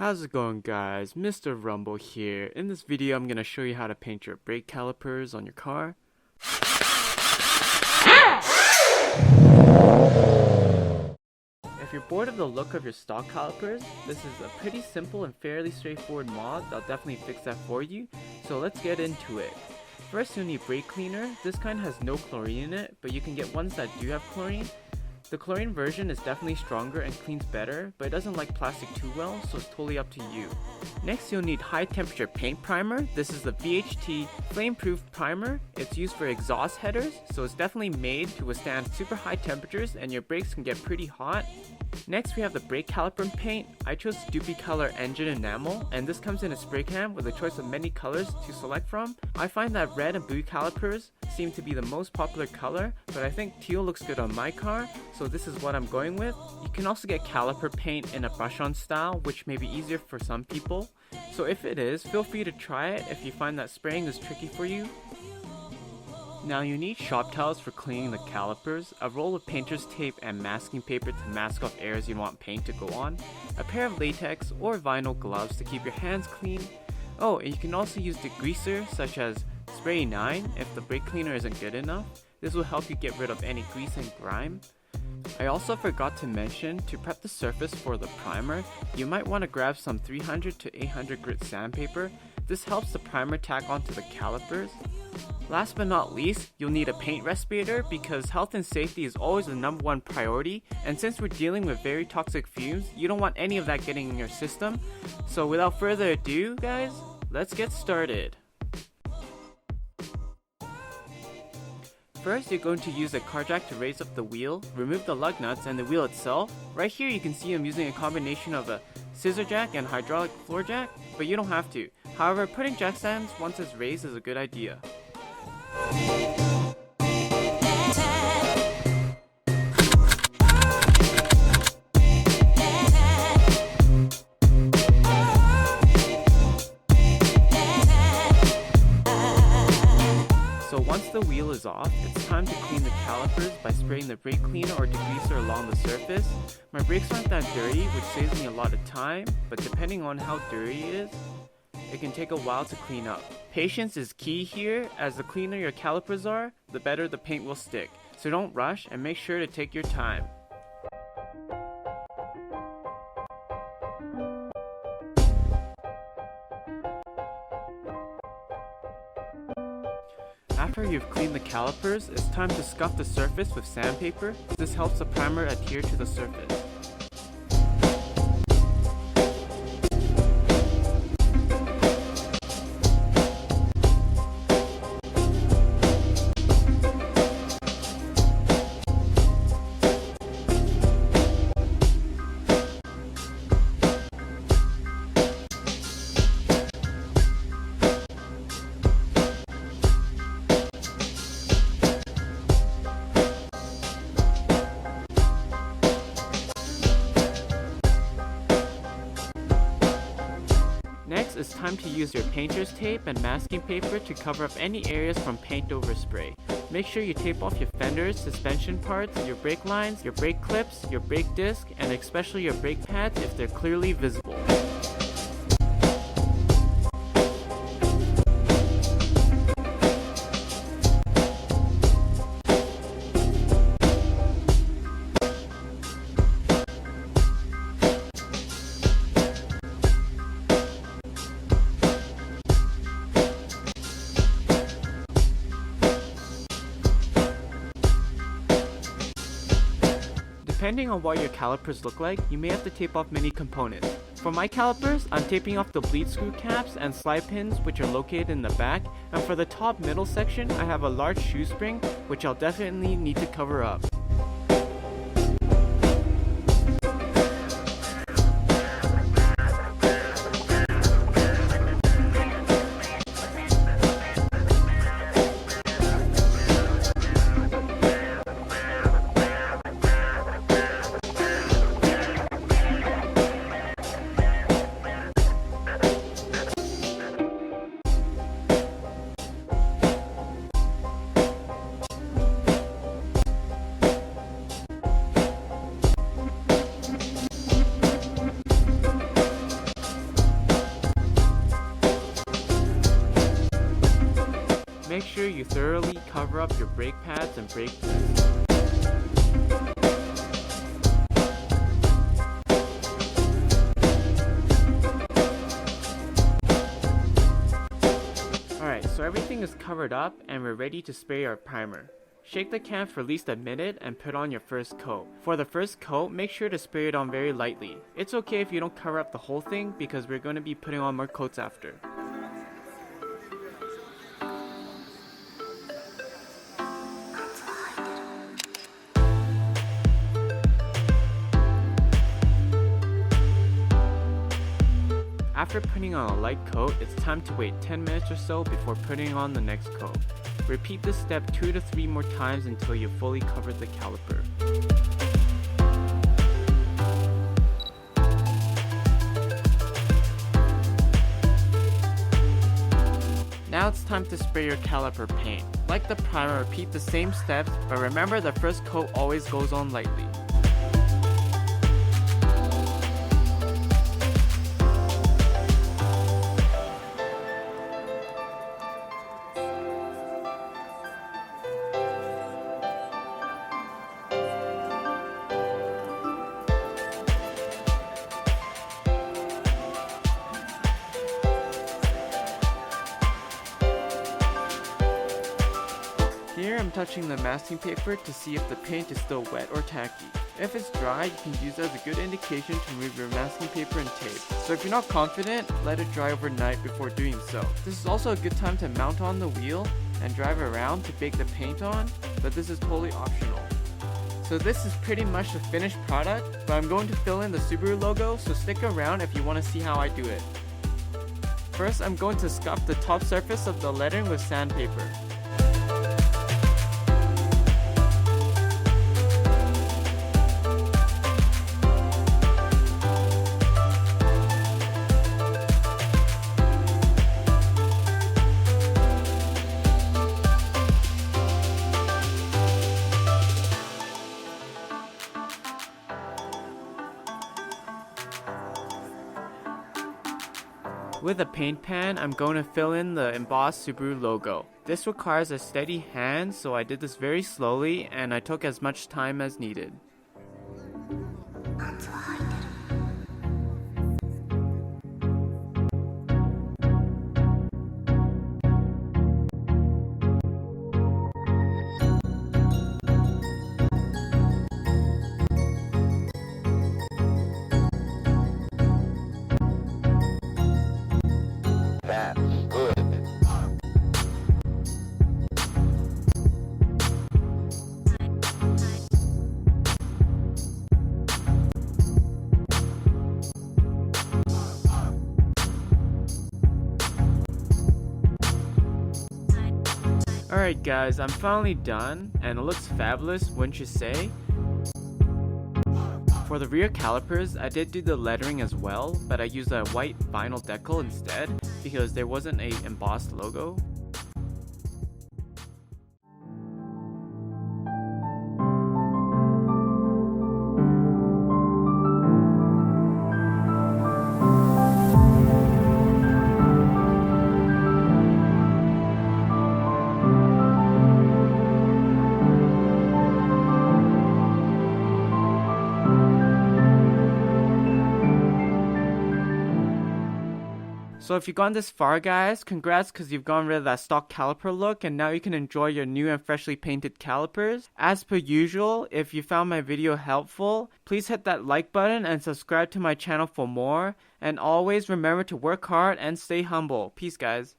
How's it going, guys? Mr. Rumble here. In this video I'm going to show you how to paint your brake calipers on your car. If you're bored of the look of your stock calipers, this is a pretty simple and fairly straightforward mod that'll definitely fix that for you, so let's get into it. First, you'll need brake cleaner. This kind has no chlorine in it, but you can get ones that do have chlorine. The chlorine version is definitely stronger and cleans better, but it doesn't like plastic too well, so it's totally up to you. Next, you'll need high temperature paint primer. This is the VHT flame-proof primer. It's used for exhaust headers, so it's definitely made to withstand super high temperatures and your brakes can get pretty hot. Next, we have the brake caliper paint. I chose Doopy Color Engine Enamel, and this comes in a spray can with a choice of many colors to select from. I find that red and blue calipers seem to be the most popular color, but I think teal looks good on my car, so this is what I'm going with. You can also get caliper paint in a brush-on style, which may be easier for some people. So if it is, feel free to try it if you find that spraying is tricky for you. Now you need shop towels for cleaning the calipers, a roll of painter's tape and masking paper to mask off areas you want paint to go on, a pair of latex or vinyl gloves to keep your hands clean. Oh, and you can also use degreaser such as Spray 9 if the brake cleaner isn't good enough. This will help you get rid of any grease and grime. I also forgot to mention, to prep the surface for the primer, you might want to grab some 300 to 800 grit sandpaper. This helps the primer tack onto the calipers. Last but not least, you'll need a paint respirator because health and safety is always the #1 priority, and since we're dealing with very toxic fumes, you don't want any of that getting in your system. So without further ado, guys, let's get started. First, you're going to use a car jack to raise up the wheel, remove the lug nuts and the wheel itself. Right here you can see I'm using a combination of a scissor jack and hydraulic floor jack, but you don't have to. However, putting jack stands once it's raised is a good idea. So once the wheel is off, it's time to clean the calipers by spraying the brake cleaner or degreaser along the surface. My brakes aren't that dirty, which saves me a lot of time, but depending on how dirty it is, it can take a while to clean up. Patience is key here, as the cleaner your calipers are, the better the paint will stick. So don't rush and make sure to take your time. After you've cleaned the calipers, it's time to scuff the surface with sandpaper. This helps the primer adhere to the surface. Next, it's time to use your painter's tape and masking paper to cover up any areas from paint over spray. Make sure you tape off your fenders, suspension parts, your brake lines, your brake clips, your brake disc, and especially your brake pads if they're clearly visible. Depending on what your calipers look like, you may have to tape off many components. For my calipers, I'm taping off the bleed screw caps and slide pins which are located in the back, and for the top middle section, I have a large shoe spring which I'll definitely need to cover up. sure you thoroughly cover up your brake pads and brake discs. Alright, so everything is covered up and we're ready to spray our primer. Shake the can for at least a minute and put on your first coat. For the first coat, make sure to spray it on very lightly. It's okay if you don't cover up the whole thing because we're going to be putting on more coats after. After putting on a light coat, it's time to wait 10 minutes or so before putting on the next coat. Repeat this step 2 to 3 more times until you've fully covered the caliper. Now it's time to spray your caliper paint. Like the primer, repeat the same steps, but remember the first coat always goes on lightly. Here I'm touching the masking paper to see if the paint is still wet or tacky. If it's dry, you can use it as a good indication to remove your masking paper and tape. So if you're not confident, let it dry overnight before doing so. This is also a good time to mount on the wheel and drive around to bake the paint on, but this is totally optional. So this is pretty much the finished product, but I'm going to fill in the Subaru logo, so stick around if you want to see how I do it. First, I'm going to scuff the top surface of the lettering with sandpaper. With a paint pan, I'm going to fill in the embossed Subaru logo. This requires a steady hand, so I did this very slowly and I took as much time as needed. Alright guys, I'm finally done, and it looks fabulous, wouldn't you say? For the rear calipers, I did do the lettering as well, but I used a white vinyl decal instead, because there wasn't an embossed logo. So if you've gone this far guys, congrats because you've gone rid of that stock caliper look and now you can enjoy your new and freshly painted calipers. As per usual, if you found my video helpful, please hit that like button and subscribe to my channel for more. And always remember to work hard and stay humble. Peace guys.